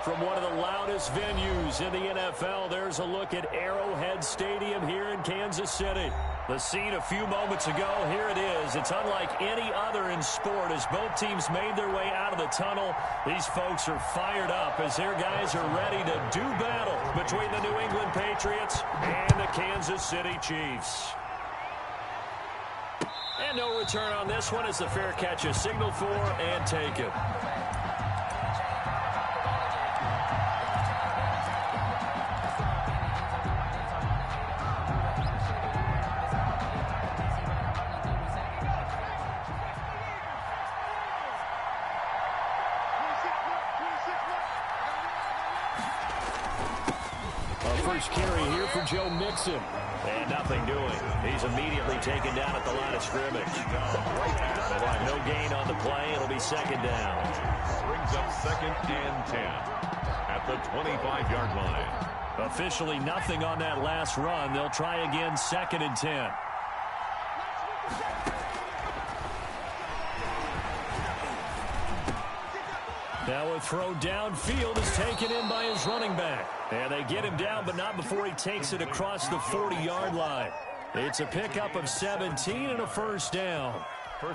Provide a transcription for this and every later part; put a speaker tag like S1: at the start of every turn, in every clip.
S1: From one of the loudest venues in the NFL, there's a look at Arrowhead Stadium here in Kansas City. The scene a few moments ago, here it is. It's unlike any other in sport as both teams made their way out of the tunnel. These folks are fired up as their guys are ready to do battle between the New England Patriots and the Kansas City Chiefs. And no return on this one as the fair catch is signaled for and taken. First carry here for Joe Mixon. And nothing doing. He's immediately taken down at the line of scrimmage. No gain on the play. It'll be second down.
S2: Brings up 2nd and 10 at the 25-yard line.
S1: Officially nothing on that last run. They'll try again 2nd and 10. Now a throw downfield is taken in by his running back. And they get him down, but not before he takes it across the 40-yard line. It's a pickup of 17 and a first down.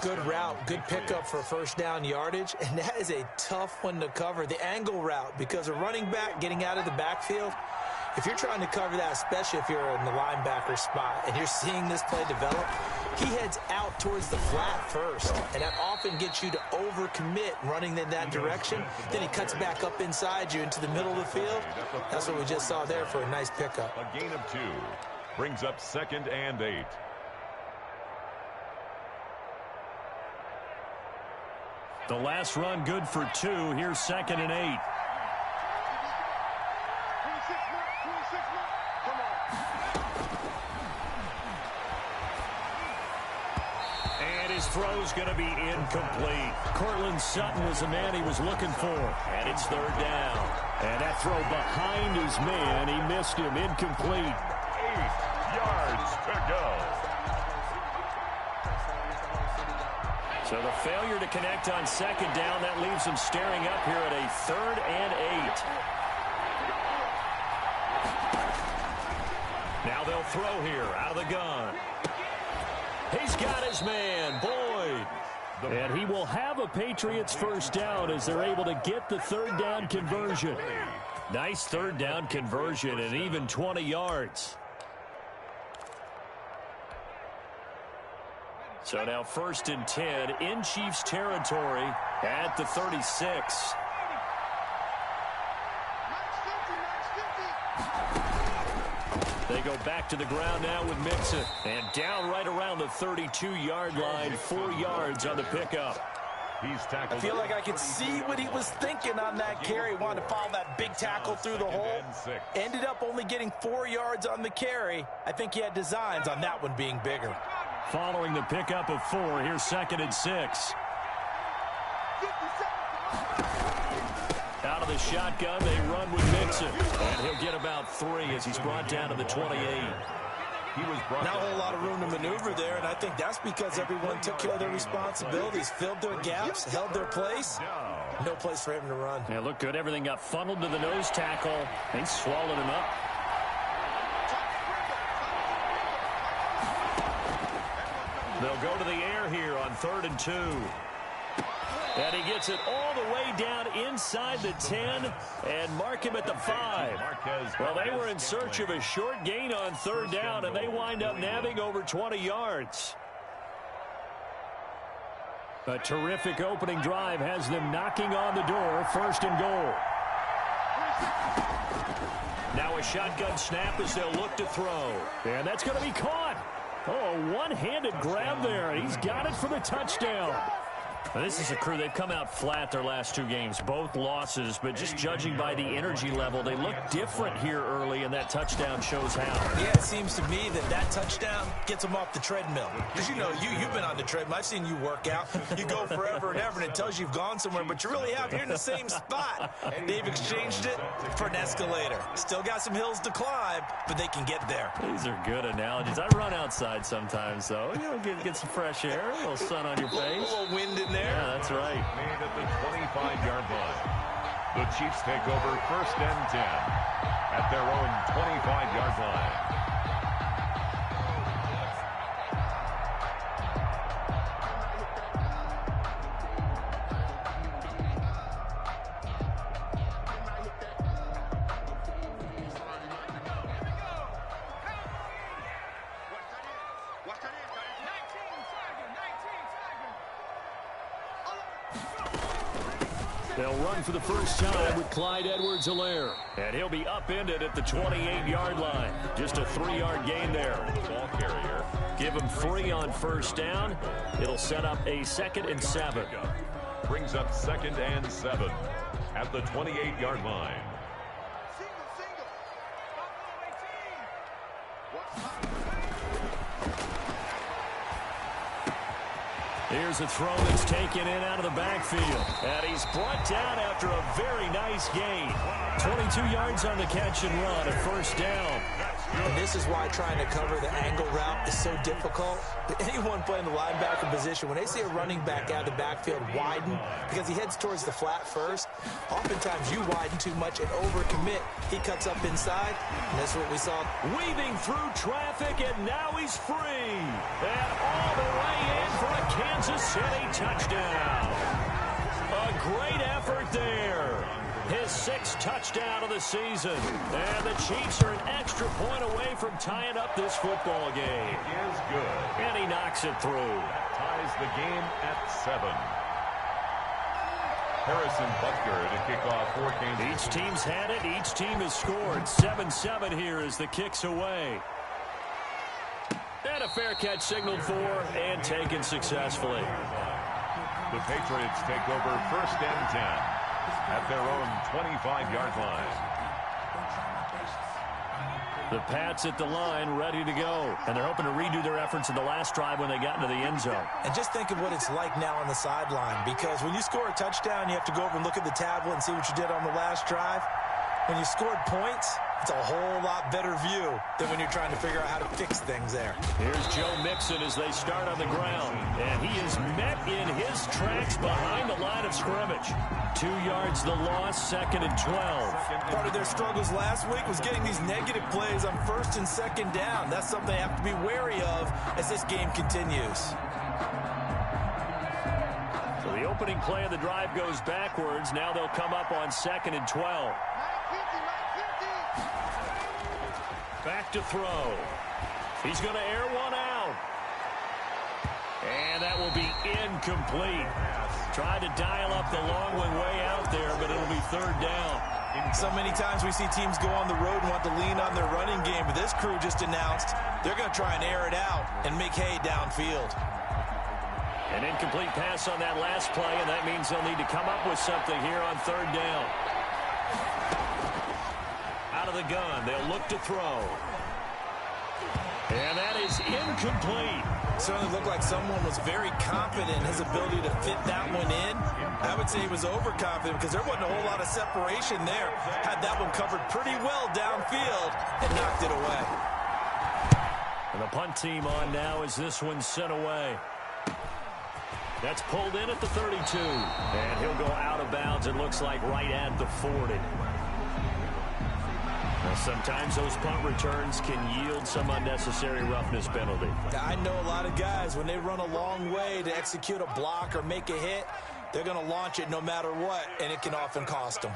S3: Good route, good pickup for first down yardage, and that is a tough one to cover, the angle route, because a running back getting out of the backfield, if you're trying to cover that, especially if you're in the linebacker spot and you're seeing this play develop, he heads out towards the flat first, and that often gets you to overcommit running in that direction. Then he cuts back up inside you into the middle of the field. That's what we just saw there for a nice pickup.
S2: A gain of 2 brings up 2nd and 8.
S1: The last run good for 2. Here's 2nd and 8. His throw's going to be incomplete. Cortland Sutton was the man he was looking for. And it's 3rd down. And that throw behind his man, he missed him. Incomplete.
S2: 8 yards to go.
S1: So the failure to connect on 2nd down, that leaves him staring up here at a 3rd and 8. Now they'll throw here out of the gun. He's got his man, Boyd. And he will have a Patriots first down as they're able to get the 3rd down conversion. Nice 3rd down conversion and even 20 yards. So now 1st and 10 in Chiefs territory at the 36. They go back to the ground now with Mixon. And down right around the 32-yard line, 4 yards on the pickup.
S2: He's tackled.
S3: I feel like I could see what he was thinking on that carry. Wanted to follow that big tackle through the hole. Ended up only getting 4 yards on the carry. I think he had designs on that one being bigger.
S1: Following the pickup of 4, here's 2nd and 6. Out of the shotgun, they run with Mixon. And he'll get about 3 as he's brought down to the 28.
S2: He was brought
S3: Not a whole lot of room to maneuver there, and I think that's because everyone took care of their responsibilities, filled their gaps, held their place. No place for him to run.
S1: Yeah, looked good. Everything got funneled to the nose tackle. They swallowed him up. They'll go to the air here on 3rd and 2. And he gets it all the way down inside the 10 and mark him at the 5. Well, they were in search of a short gain on 3rd down, and they wind up nabbing over 20 yards. A terrific opening drive has them knocking on the door, 1st and goal. Now a shotgun snap as they'll look to throw. And that's going to be caught. Oh, one-handed grab there. He's got it for the touchdown. Now, this is a crew, they've come out flat their last 2 games, both losses, but just judging by the energy level, they look different here early, and that touchdown shows how.
S3: Yeah, it seems to me that touchdown gets them off the treadmill. Because, you know, you've been on the treadmill. I've seen you work out. You go forever and ever, and it tells you you've gone somewhere, but you really have. You're in the same spot. They've exchanged it for an escalator. Still got some hills to climb, but they can get there.
S1: These are good analogies. I run outside sometimes, though. You know, get some fresh air, a little sun on your face.
S3: A little wind in there.
S1: Yeah, that's right.
S2: Made at the 25-yard line. The Chiefs take over 1st and 10 at their own 25-yard line.
S1: They'll run for the first time with Clyde Edwards-Helaire. And he'll be upended at the 28-yard line. Just a 3-yard gain there.
S2: Ball carrier.
S1: Give him 3 on 1st down. It'll set up a 2nd and 7.
S2: Brings up 2nd and 7 at the 28-yard line.
S1: Here's a throw that's taken in out of the backfield. And he's brought down after a very nice gain. 22 yards on the catch and run at 1st down.
S3: And this is why trying to cover the angle route is so difficult. Anyone playing the linebacker position, when they see a running back out of the backfield widen, because he heads towards the flat first, oftentimes you widen too much and overcommit. He cuts up inside, and that's what we saw.
S1: Weaving through traffic, and now he's free. And all the way in for a Kansas City touchdown. A great effort there. His 6th touchdown of the season. And the Chiefs are an extra point away from tying up this football game.
S2: It is good.
S1: And he knocks it through.
S2: Ties the game at 7. Harrison Butker to kick off for Kansas.
S1: Each team's had it. Each team has scored. 7-7 here as the kick's away. And a fair catch signaled for and taken successfully.
S2: The Patriots take over 1st and 10 at their own 25-yard line.
S1: The Pats at the line, ready to go. And they're hoping to redo their efforts in the last drive when they got into the end zone.
S3: And just think of what it's like now on the sideline, because when you score a touchdown, you have to go over and look at the tablet and see what you did on the last drive. When you scored points, it's a whole lot better view than when you're trying to figure out how to fix things there.
S1: Here's Joe Mixon as they start on the ground. And he is met in his tracks behind the line of scrimmage. 2 yards the loss, 2nd and 12.
S3: Part of their struggles last week was getting these negative plays on 1st and 2nd down. That's something they have to be wary of as this game continues.
S1: So the opening play of the drive goes backwards. Now they'll come up on 2nd and 12. Back to throw. He's going to air one out. And that will be incomplete. Tried to dial up the long one way out there, but it'll be 3rd down.
S3: So many times we see teams go on the road and want to lean on their running game, but this crew just announced they're going to try and air it out and make hay downfield.
S1: An incomplete pass on that last play, and that means they'll need to come up with something here on 3rd down. Out of the gun, they'll look to throw. And that is incomplete.
S3: Certainly looked like someone was very confident in his ability to fit that one in. I would say he was overconfident because there wasn't a whole lot of separation there. Had that one covered pretty well downfield and knocked it away.
S1: And the punt team on now as this one's sent away. That's pulled in at the 32. And he'll go out of bounds, it looks like, right at the 40. Now, sometimes those punt returns can yield some unnecessary roughness penalty.
S3: I know a lot of guys, when they run a long way to execute a block or make a hit, they're going to launch it no matter what, and it can often cost them.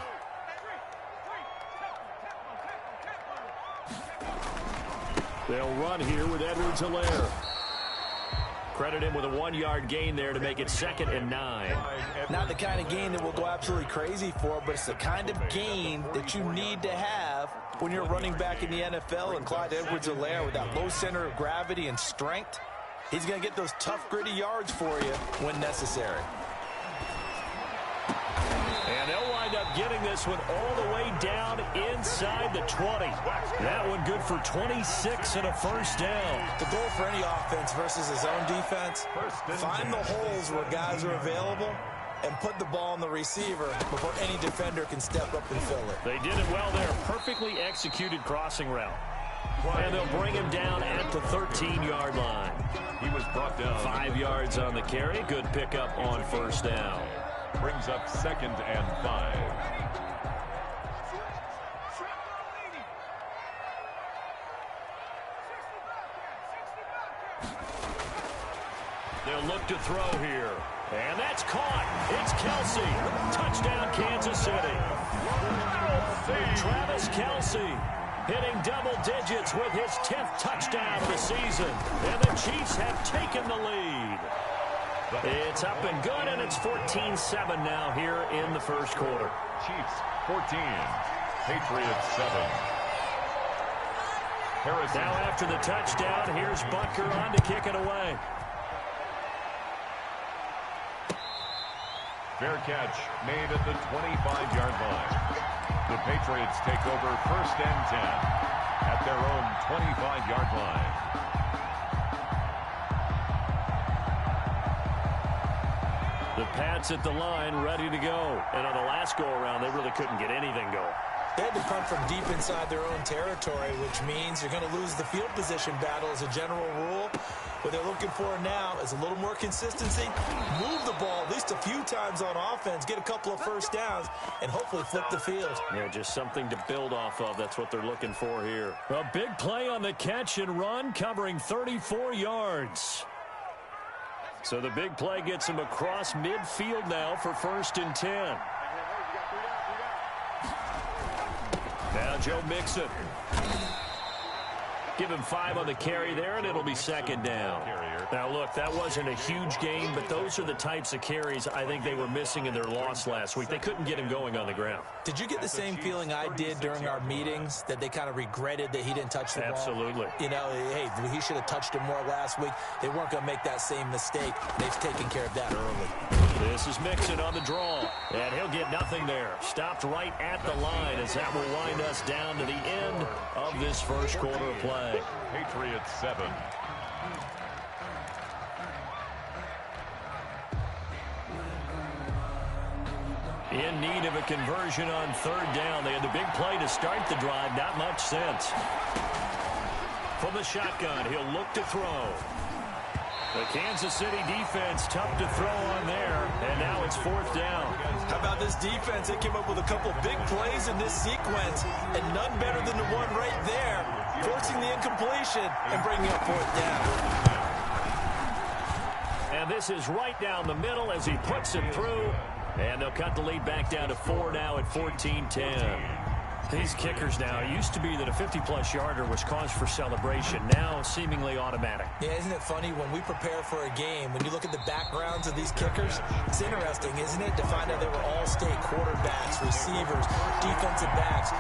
S1: They'll run here with Edwards-Helaire. Credit him with a 1-yard gain there to make it 2nd and 9.
S3: Not the kind of gain that we'll go absolutely crazy for, but it's the kind of gain that you need to have when you're running back in the NFL. And Clyde Edwards-Helaire, with that low center of gravity and strength, he's going to get those tough, gritty yards for you when necessary.
S1: And they'll wind up getting this one all the way down inside the 20. That one good for 26 and a 1st down.
S3: The goal for any offense versus his own defense, find the holes where guys are available and put the ball on the receiver before any defender can step up and fill it.
S1: They did it well there. Perfectly executed crossing route. And they'll bring him down at the 13-yard line.
S2: He was brought down.
S1: 5 yards on the carry. Good pickup on 1st down.
S2: Brings up 2nd and 5.
S1: They'll look to throw here. And that's caught. It's Kelsey. Touchdown, Kansas City. Travis Kelsey hitting double digits with his 10th touchdown of the season. And the Chiefs have taken the lead. It's up and good, and it's 14-7 now here in the first quarter.
S2: Chiefs 14, Patriots 7. Harrison.
S1: Now after the touchdown, here's Butker on to kick it away.
S2: Fair catch made at the 25-yard line. The Patriots take over 1st and 10 at their own 25-yard line.
S1: The Pats at the line, ready to go. And on the last go-around, they really couldn't get anything going.
S3: They had to punt from deep inside their own territory, which means you're going to lose the field position battle as a general rule. What they're looking for now is a little more consistency. Move the ball at least a few times on offense, get a couple of first downs, and hopefully flip the field.
S1: Yeah, just something to build off of. That's what they're looking for here. A big play on the catch and run, covering 34 yards. So the big play gets him across midfield now for 1st and 10. Now Joe Mixon. Give him 5 on the carry there, and it'll be 2nd down. Now, look, that wasn't a huge gain, but those are the types of carries I think they were missing in their loss last week. They couldn't get him going on the ground.
S3: Did you get the same feeling I did during our meetings, that they kind of regretted that he didn't touch the ball?
S1: Absolutely.
S3: You know, hey, he should have touched him more last week. They weren't going to make that same mistake. They've taken care of that early.
S1: This is Mixon on the draw, and he'll get nothing there. Stopped right at the line as that will wind us down to the end of this first quarter of play.
S2: Patriots 7.
S1: In need of a conversion on 3rd down. They had the big play to start the drive. Not much sense. From the shotgun, he'll look to throw. The Kansas City defense tough to throw on there, and now it's 4th down.
S3: How about this defense? They came up with a couple big plays in this sequence, and none better than the one right there, forcing the incompletion and bringing up 4th down.
S1: And this is right down the middle as he puts it through, and they'll cut the lead back down to 4 now at 14-10. These kickers now, it used to be that a 50-plus yarder was cause for celebration. Now, seemingly automatic.
S3: Yeah, isn't it funny when we prepare for a game, when you look at the backgrounds of these kickers, it's interesting, isn't it, to find out they were all-state quarterbacks, receivers, defensive backs,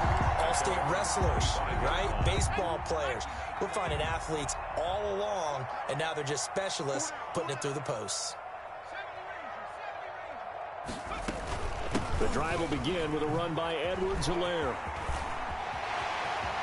S3: all-state wrestlers, right? Baseball players. We're finding athletes all along, and now they're just specialists putting it through the posts.
S1: The drive will begin with a run by Edwards-Helaire.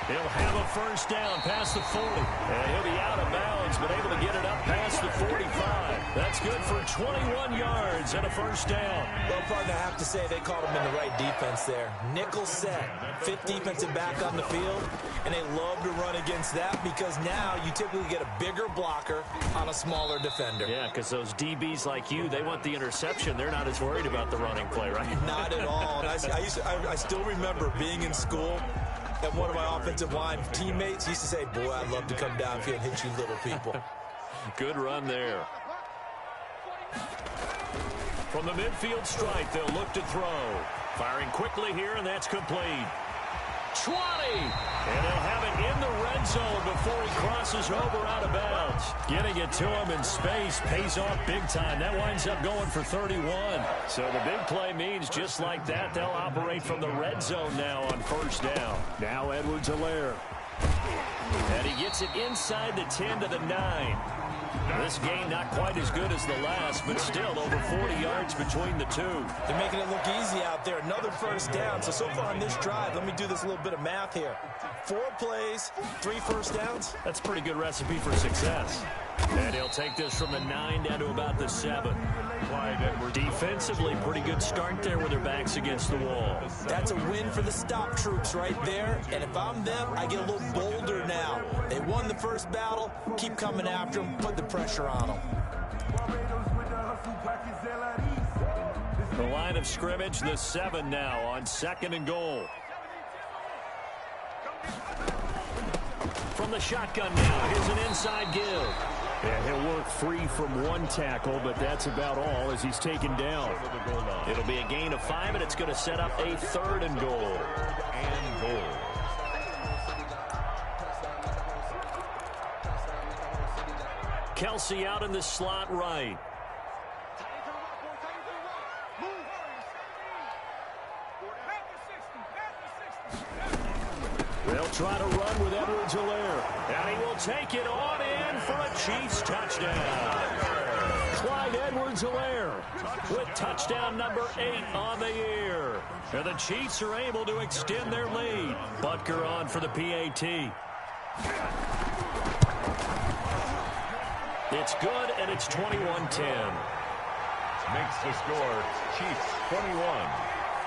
S1: He'll have a first down past the 40. And he'll be out of bounds, but able to get it up past the 45. That's good for 21 yards and a first down.
S3: Well, partner, I have to say they called him in the right defense there. Nickel set, 5th defensive back on the field, and they love to run against that because now you typically get a bigger blocker on a smaller defender.
S1: Yeah, because those DBs like you, they want the interception. They're not as worried about the running play, right?
S3: Not at all. And I still remember being in school, and one of my offensive line teammates used to say, boy, I'd love to come downfield and hit you little people.
S1: Good run there. From the midfield stripe, they'll look to throw. Firing quickly here, and that's complete. 20! And they'll have it in the red zone before he crosses over out of bounds. Getting it to him in space pays off big time. That winds up going for 31. So the big play means just like that, they'll operate from the red zone now on first down. Now Edwards-Helaire. And he gets it inside the 10 to the 9. This game not quite as good as the last, but still over 40 yards between the two.
S3: They're making it look easy out there. Another first down. So far on this drive, let me do this little bit of math here. 4 plays, 3 first downs.
S1: That's a pretty good recipe for success. And he'll take this from the 9 down to about the 7. Defensively, pretty good start there with their backs against the wall.
S3: That's a win for the stop troops right there. And if I'm them, I get a little bolder now. They won the first battle. Keep coming after them. Put the pressure on them.
S1: The line of scrimmage, the 7 now on 2nd and goal. From the shotgun now, here's an inside give.
S4: Yeah, he'll work free from one tackle, but that's about all as he's taken down.
S1: It'll be a gain of 5, and it's going to set up a 3rd and goal.
S2: 3rd and goal.
S1: Kelsey out in the slot right. They'll try to run with Edwards-Helaire. And he will take it on in for a Chiefs touchdown. Clyde Edwards-Helaire with touchdown number 8 on the year. And the Chiefs are able to extend their lead. Butker on for the PAT. It's good, and it's 21-10.
S2: Makes the score Chiefs 21,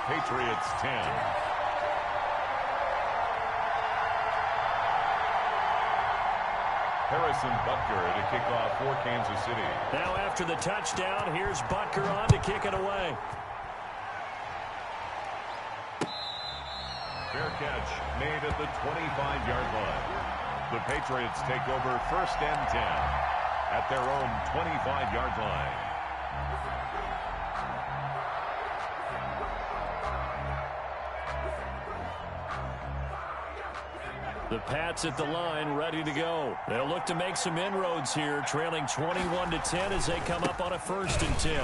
S2: Patriots 10. Harrison Butker to kick off for Kansas City.
S1: Now after the touchdown, here's Butker on to kick it away.
S2: Fair catch made at the 25-yard line. The Patriots take over 1st and 10 at their own 25-yard line.
S1: The Pats at the line, ready to go. They'll look to make some inroads here, trailing 21-10 as they come up on a 1st and 10.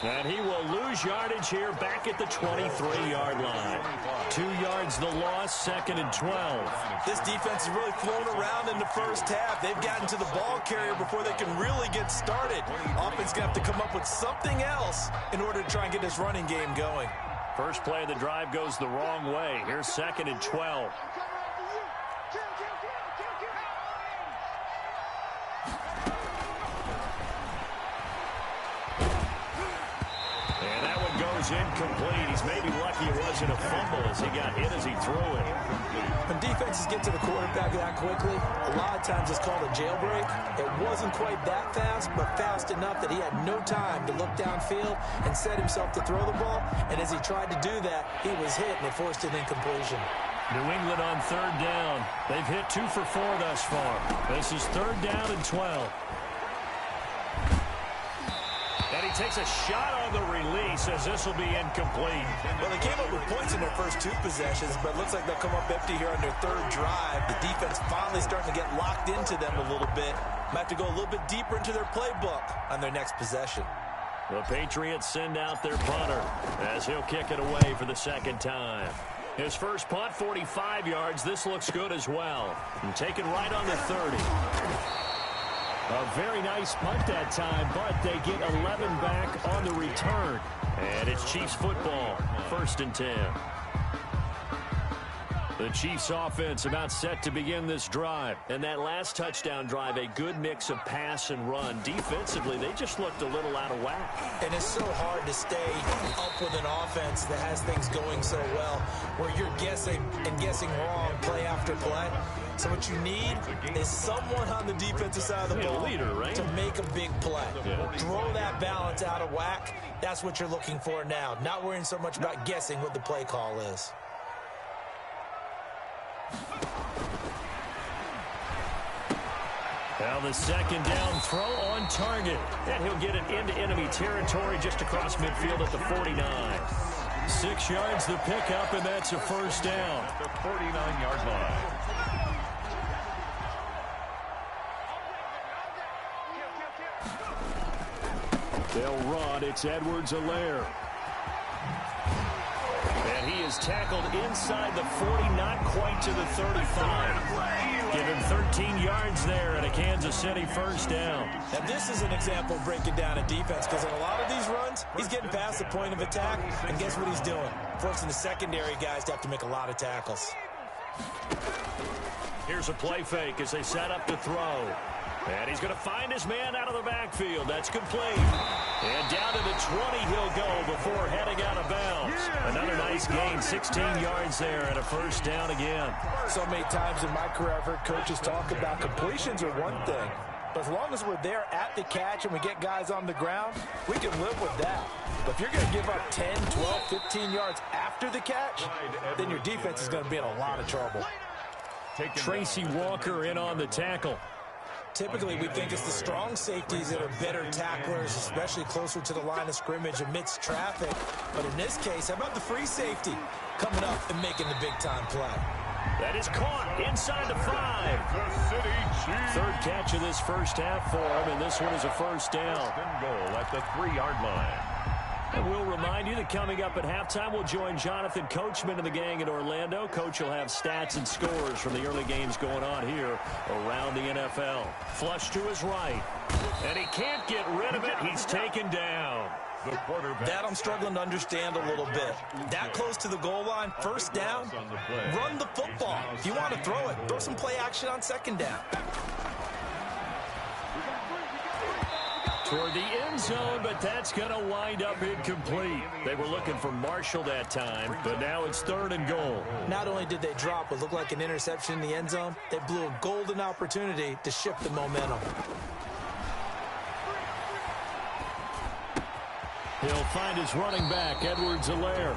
S1: And he will lose yardage here back at the 23-yard line. 2 yards the loss, 2nd and 12.
S3: This defense is really flown around in the first half. They've gotten to the ball carrier before they can really get started. Offense going to have to come up with something else in order to try and get this running game going.
S1: First play of the drive goes the wrong way. Here's 2nd and 12. Incomplete. He's maybe lucky it wasn't a fumble as he got hit as he threw it.
S3: When defenses get to the quarterback that quickly, a lot of times it's called a jailbreak. It wasn't quite that fast, but fast enough that he had no time to look downfield and set himself to throw the ball. And as he tried to do that, he was hit and it forced an incompletion.
S1: New England on 3rd down. They've hit 2 for 4 thus far. This is 3rd down and 12. And he takes a shot on the release as this will be incomplete.
S3: Well, they came up with points in their first 2 possessions, but it looks like they'll come up empty here on their 3rd drive. The defense finally starting to get locked into them a little bit. Might have to go a little bit deeper into their playbook on their next possession.
S1: The Patriots send out their punter as he'll kick it away for the 2nd time. His first punt, 45 yards. This looks good as well. And taken right on the 30. A very nice punt that time, but they get 11 back on the return. And it's Chiefs football, 1st and 10. The Chiefs offense about set to begin this drive. And that last touchdown drive, a good mix of pass and run. Defensively, they just looked a little out of whack.
S3: And it's so hard to stay up with an offense that has things going so well, where you're guessing and guessing wrong play after play. So what you need is someone on the defensive side of the ball
S1: leader, right?
S3: to make a big play. Yeah. Throw that balance out of whack. That's what you're looking for now. Not worrying so much about guessing what the play call is.
S1: Now the 2nd down throw on target. And he'll get it into enemy territory just across midfield at the 49. 6 yards the pickup, and that's a 1st down.
S2: The 49-yard line.
S1: They'll run. It's Edwards-Helaire. And he is tackled inside the 40, not quite to the 35. Give him 13 yards there and a Kansas City 1st down.
S3: And this is an example of breaking down a defense, because in a lot of these runs, he's getting past the point of attack, and guess what he's doing? Forcing the secondary guys to have to make a lot of tackles.
S1: Here's a play fake as they set up to throw. And he's going to find his man out of the backfield. That's complete. And down to the 20 he'll go before heading out of bounds. Another nice gain, 16 yards there and a 1st down again.
S3: So many times in my career I've heard coaches talk about completions are one thing, But as long as we're there at the catch and we get guys on the ground, we can live with that. But if you're going to give up 10, 12, 15 yards after the catch, then your defense is going to be in a lot of trouble.
S1: Tracy Walker in on the tackle.
S3: Typically, we think it's the strong safeties that are better tacklers, especially closer to the line of scrimmage amidst traffic. But in this case, how about the free safety coming up and making the big-time play?
S1: That is caught inside the 5. Third catch of this first half for him, and this one is a first down.
S2: Goal at the 3-yard line.
S1: And we'll remind you that coming up at halftime, we'll join Jonathan Coachman and the gang in Orlando. Coach will have stats and scores from the early games going on here around the NFL. Flush to his right, and he can't get rid of it. He's taken down.
S2: The quarterback.
S3: That I'm struggling to understand a little bit. That close to the goal line, first down, run the football. If you want to throw it, throw some play action on second down.
S1: Toward the end zone, but that's going to wind up incomplete. They were looking for Marshall that time, but now it's 3rd and goal.
S3: Not only did they drop what looked like an interception in the end zone, they blew a golden opportunity to shift the momentum.
S1: He'll find his running back, Edwards-Helaire.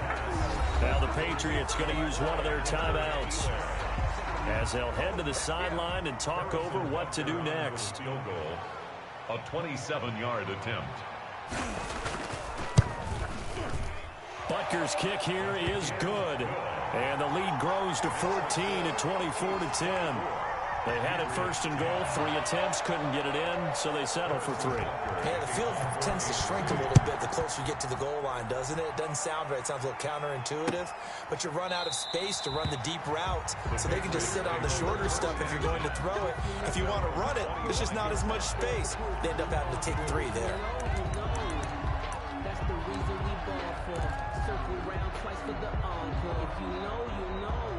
S1: Now the Patriots going to use one of their timeouts as they'll head to the sideline and talk over what to do next.
S2: Field goal. A 27-yard attempt.
S1: Butker's kick here is good. And the lead grows to 14 at 24-10. They had it 1st and goal, 3 attempts, couldn't get it in, so they settle for 3.
S3: Yeah, the field tends to shrink a little bit the closer you get to the goal line, doesn't it? It doesn't sound right. It sounds a little counterintuitive, but you run out of space to run the deep routes, so they can just sit on the shorter stuff if you're going to throw it. If you want to run it, there's just not as much space. They end up having to take 3 there.
S5: That's the reason we ball for. Circle round twice for the encore. If you know, you know.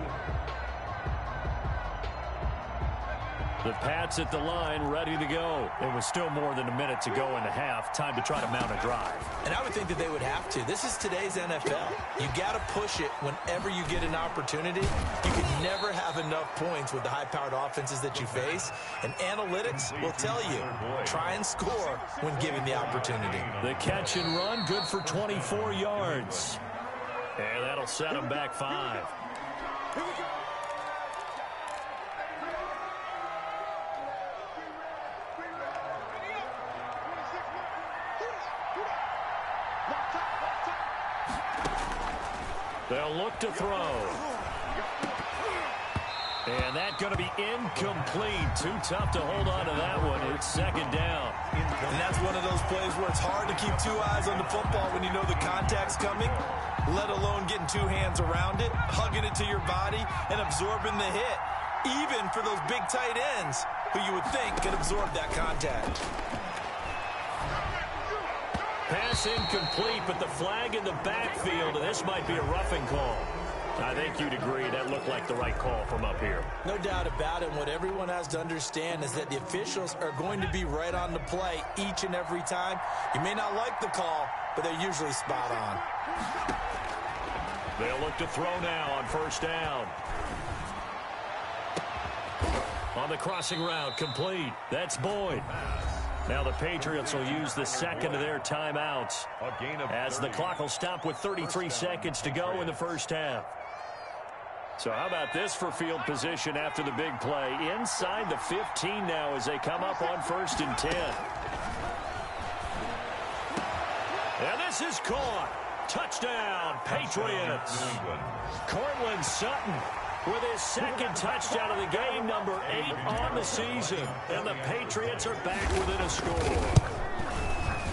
S1: The Pats at the line, ready to go. It was still more than a minute to go in the half. Time to try to mount a drive.
S3: And I would think that they would have to. This is today's NFL. You got to push it whenever you get an opportunity. You can never have enough points with the high-powered offenses that you face. And analytics will tell you, try and score when given the opportunity.
S1: The catch and run, good for 24 yards. And that'll set them back 5. They'll look to throw. And that's going to be incomplete. Too tough to hold on to that one. It's 2nd down.
S3: And that's one of those plays where it's hard to keep 2 eyes on the football when you know the contact's coming, let alone getting 2 hands around it, hugging it to your body, and absorbing the hit, even for those big tight ends who you would think could absorb that contact.
S1: Pass incomplete, but the flag in the backfield, and this might be a roughing call. I think you'd agree that looked like the right call from up here.
S3: No doubt about it. What everyone has to understand is that the officials are going to be right on the play each and every time. You may not like the call, but they're usually spot on.
S1: They'll look to throw now on 1st down. On the crossing route, complete. That's Boyd. Now the Patriots will use the 2nd of their timeouts as the clock will stop with 33 seconds to go in the first half. So how about this for field position after the big play? Inside the 15 now as they come up on 1st and 10. And this is caught. Touchdown, Patriots. Cortland Sutton with his 2nd touchdown of the game, number 8 on the season. And the Patriots are back within a score.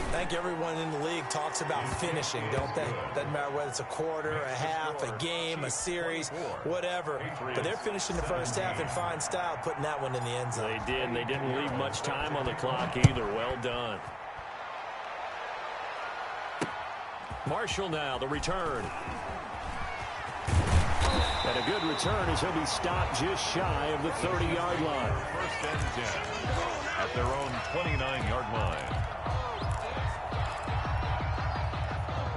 S3: I think everyone in the league talks about finishing, don't they? Doesn't matter whether it's a quarter, a half, a game, a series, whatever. But they're finishing the first half in fine style, putting that one in the end zone.
S1: They did, and they didn't leave much time on the clock either. Well done. Marshall now, the return. And a good return as he'll be stopped just shy of the 30-yard line.
S2: 1st and 10 at their own 29-yard line.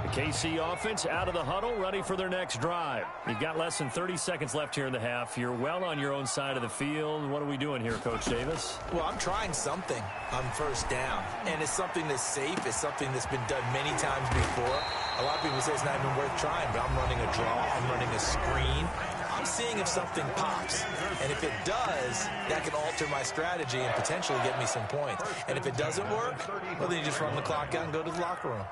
S1: The KC offense out of the huddle, ready for their next drive. You've got less than 30 seconds left here in the half. You're well on your own side of the field. What are we doing here, Coach Davis?
S3: Well, I'm trying something on first down, and it's something that's safe. It's something that's been done many times before. A lot of people say it's not even worth trying, but I'm running a draw. I'm running a screen. I'm seeing if something pops, and if it does, that can alter my strategy and potentially get me some points. And if it doesn't work, well, then you just run the clock out and go to the locker room.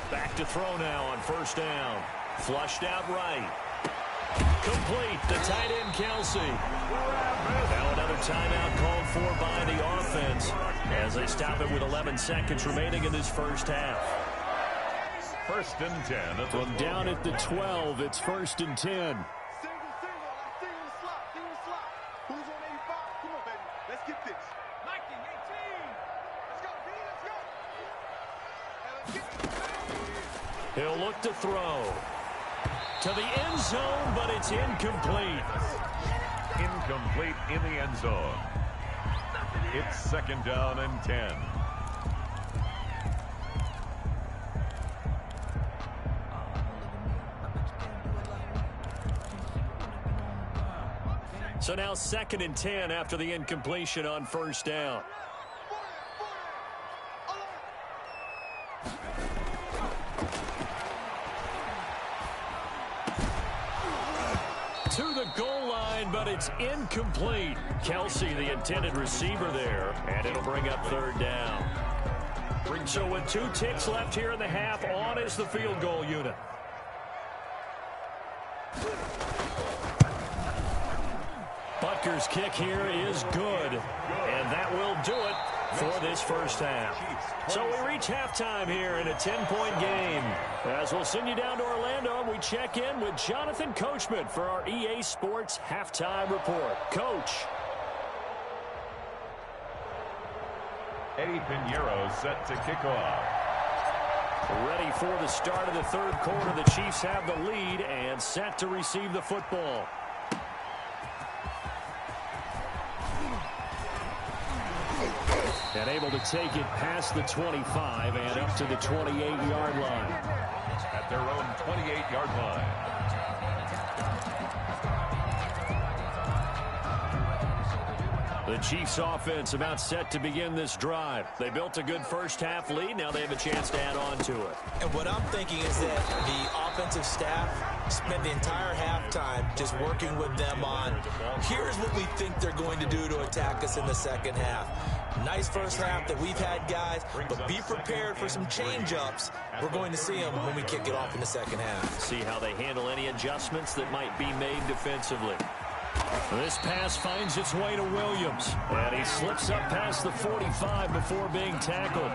S1: Back to throw now on first down. Flushed out right. Complete to tight end Kelsey. Now another timeout called for by the offense as they stop it with 11 seconds remaining in this first half.
S2: First and 10.
S4: From down at the 12, it's first and 10.
S1: He'll look to throw. To the end zone, but it's incomplete.
S2: Incomplete in the end zone. It's second down and 10.
S1: So now second and 10 after the incompletion on first down. To the goal line, but it's incomplete. Kelsey, the intended receiver there, and it'll bring up third down. So with 2 ticks left here in the half, on is the field goal unit. Butker's kick here is good, and that will do it for this first half. So we reach halftime here in a 10-point game. As we'll send you down to Orlando, we check in with Jonathan Coachman for our EA Sports Halftime Report. Coach.
S2: Eddie Pinheiro set to kick off.
S1: Ready for the start of the third quarter. The Chiefs have the lead and set to receive the football. And able to take it past the 25 and up to the 28-yard line.
S2: At their own 28-yard line.
S1: The Chiefs offense about set to begin this drive. They built a good first half lead. Now they have a chance to add on to it.
S3: And what I'm thinking is that the offensive staff spent the entire halftime just working with them on, here's what we think they're going to do to attack us in the second half. Nice first half that we've had, guys, but be prepared for some change-ups. We're going to see them when we kick it off in the second half.
S1: See how they handle any adjustments that might be made defensively. This pass finds its way to Williams, and he slips up past the 45 before being tackled.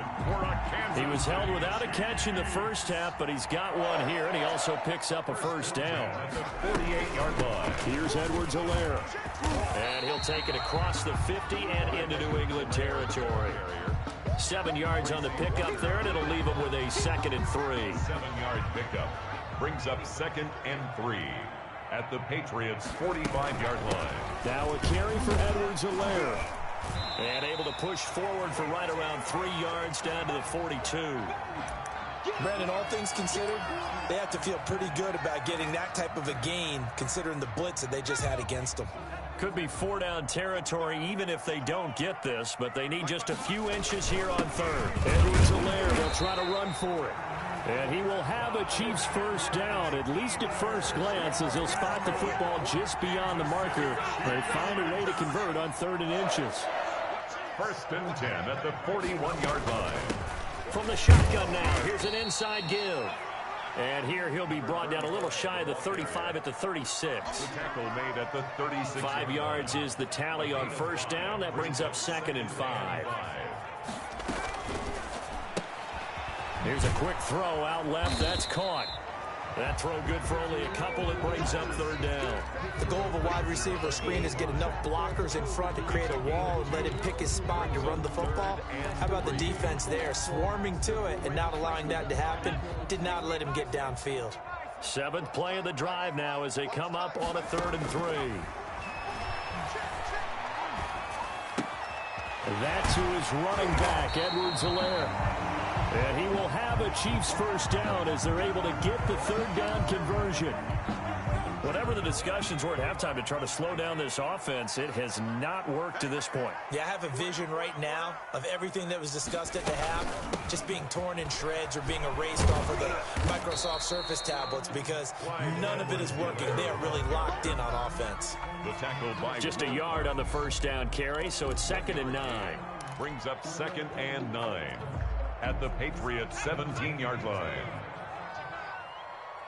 S1: He was held without a catch in the first half, but he's got one here, and he also picks up a first down.
S2: 48-yard line.
S1: Here's Edwards-Helaire, and he'll take it across the 50 and into New England territory. 7 yards on the pickup there, and it'll leave him with a 2nd and 3.
S2: 7-yard pickup brings up 2nd and 3. At the Patriots' 45-yard line.
S1: Now a carry for Edwards-Helaire. And able to push forward for right around 3 yards down to the 42.
S3: Brandon, all things considered, they have to feel pretty good about getting that type of a gain considering the blitz that they just had against them.
S1: Could be 4-down territory even if they don't get this, but they need just a few inches here on third. Edwards-Helaire, they'll try to run for it. And he will have a Chiefs first down, at least at first glance, as he'll spot the football just beyond the marker. They find a way to convert on 3rd and inches.
S2: 1st and 10 at the 41-yard line.
S1: From the shotgun now, here's an inside give. And here he'll be brought down a little shy of the 35 at the 36.
S2: The tackle made at the 36.
S1: 5 yards is the tally on first down. That brings up 2nd and 5. Here's a quick throw out left. That's caught. That throw good for only a couple. It brings up 3rd down.
S3: The goal of a wide receiver screen is get enough blockers in front to create a wall and let him pick his spot to run the football. How about the defense there, swarming to it and not allowing that to happen? Did not let him get downfield.
S1: 7th play of the drive now as they come up on a 3rd and 3. That's who is running back, Edwards-Helaire. And he will have a Chiefs first down as they're able to get the third down conversion. Whatever the discussions were at halftime to try to slow down this offense, it has not worked to this point.
S3: Yeah, I have a vision right now of everything that was discussed at the half just being torn in shreds or being erased off of the Microsoft Surface tablets because none of it is working. They are really locked in on offense.
S2: The tackle by
S1: just a yard on the first down carry, so it's 2nd and 9.
S2: Brings up 2nd and 9 at the Patriots 17-yard line.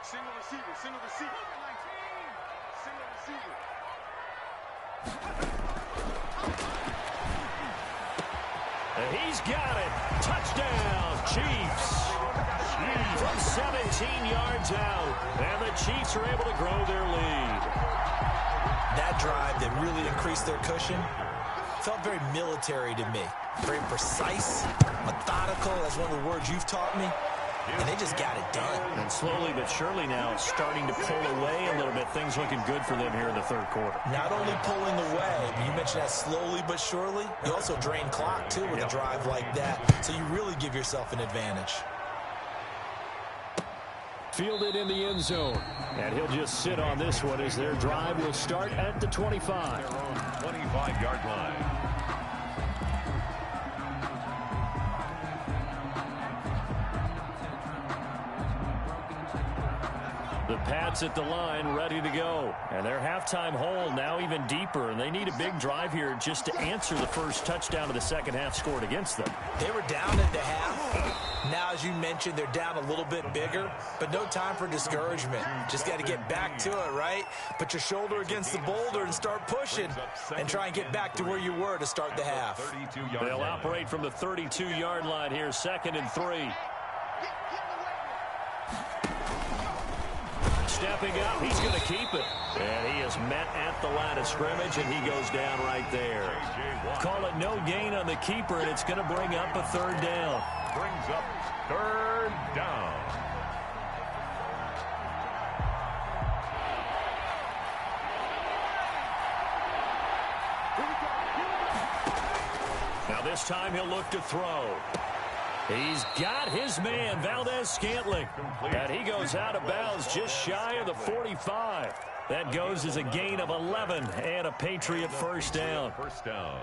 S6: Single receiver, single receiver. Single receiver.
S1: And he's got it. Touchdown, Chiefs. From 17 yards out. And the Chiefs are able to grow their lead.
S3: That drive that really increased their cushion felt very military to me. Very precise, methodical. That's one of the words you've taught me. And they just got it done.
S1: And slowly but surely now starting to pull away a little bit. Things looking good for them here in the third quarter.
S3: Not only pulling away, but you mentioned that slowly but surely. You also drain clock, too, with a drive like that. So you really give yourself an advantage.
S1: Fielded in the end zone. And he'll just sit on this one as their drive will start at the 25.
S2: Their own 25-yard line.
S1: The Pats at the line ready to go. And their halftime hole now even deeper. And they need a big drive here just to answer the first touchdown of the second half scored against them.
S3: They were down at the half. Now, as you mentioned, they're down a little bit bigger. But no time for discouragement. Just got to get back to it, right? Put your shoulder against the boulder and start pushing. And try and get back to where you were to start the half.
S1: They'll operate from the 32-yard line here. 2nd and 3. Stepping up, he's going to keep it. And he is met at the line of scrimmage, and he goes down right there. Call it no gain on the keeper, and it's going to bring up a third down.
S2: Brings up 3rd down.
S1: Now this time he'll look to throw. He's got his man, Valdez-Scantling. And he goes out of bounds just shy of the 45. That goes as a gain of 11 and a Patriot first down.
S2: First down.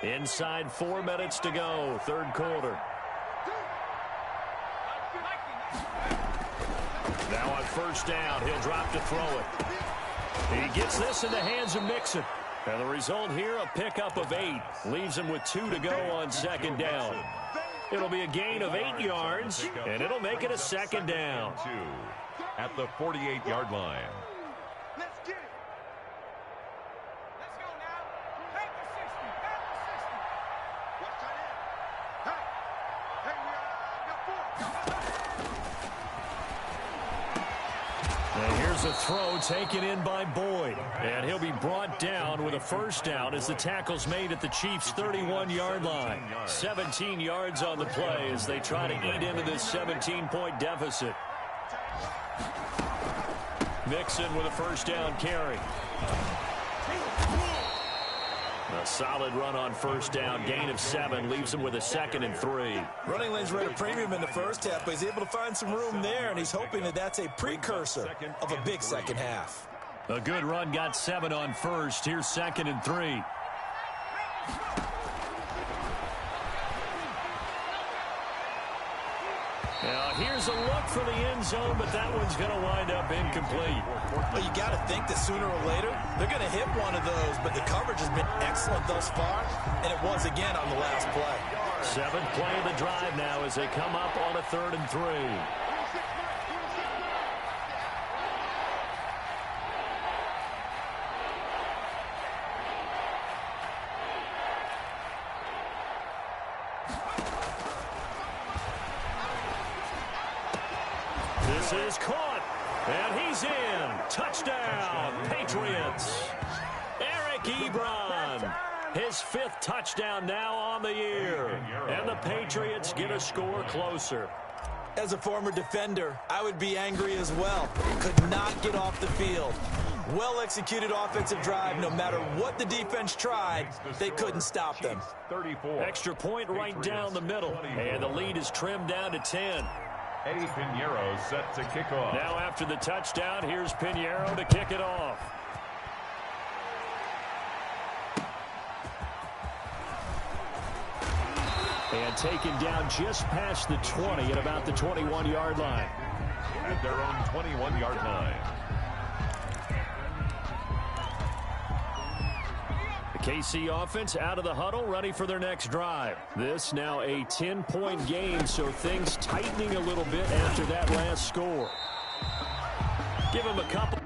S1: Inside 4 minutes to go, third quarter. Now on first down, he'll drop to throw it. He gets this in the hands of Mixon. And the result here, a pickup of 8. Leaves him with 2 to go on second down. It'll be a gain of 8 yards, and it'll make it a second down.
S2: At the 48-yard line.
S6: Let's get it. Let's go now. Take the 60. Back the 60. Watch that in. Hey, we got 4.
S1: And here's a throw taken in by Boyd. And he'll be brought down with a first down as the tackle's made at the Chiefs' 31-yard line. 17 yards on the play as they try to eat into this 17-point deficit. Mixon with a first down carry. A solid run on first down. Gain of 7 leaves him with a 2nd and 3.
S3: Running lanes were at a premium in the first half, but he's able to find some room there, and he's hoping that that's a precursor of a big second half.
S1: A good run, got 7 on first. Here's 2nd and 3. Now here's a look for the end zone, but that one's going to wind up incomplete.
S3: Well, you got to think that sooner or later they're going to hit one of those, but the coverage has been excellent thus far, and it was again on the last play.
S1: 7th play of the drive now as they come up on a 3rd and 3. This is caught, and he's in. Touchdown, Patriots. Eric Ebron, his 5th touchdown now on the year. And the Patriots get a score closer.
S3: As a former defender, I would be angry as well. Could not get off the field. Well-executed offensive drive. No matter what the defense tried, they couldn't stop them.
S2: 34.
S1: Extra point right down the middle. And the lead is trimmed down to 10.
S2: Eddie Pinheiro set to kick off.
S1: Now after the touchdown, here's Pinheiro to kick it off. And taken down just past the 20 at about the 21-yard line.
S2: At their own 21-yard line.
S1: The KC offense out of the huddle, ready for their next drive. This now a 10-point game, so things tightening a little bit after that last score. Give them a couple.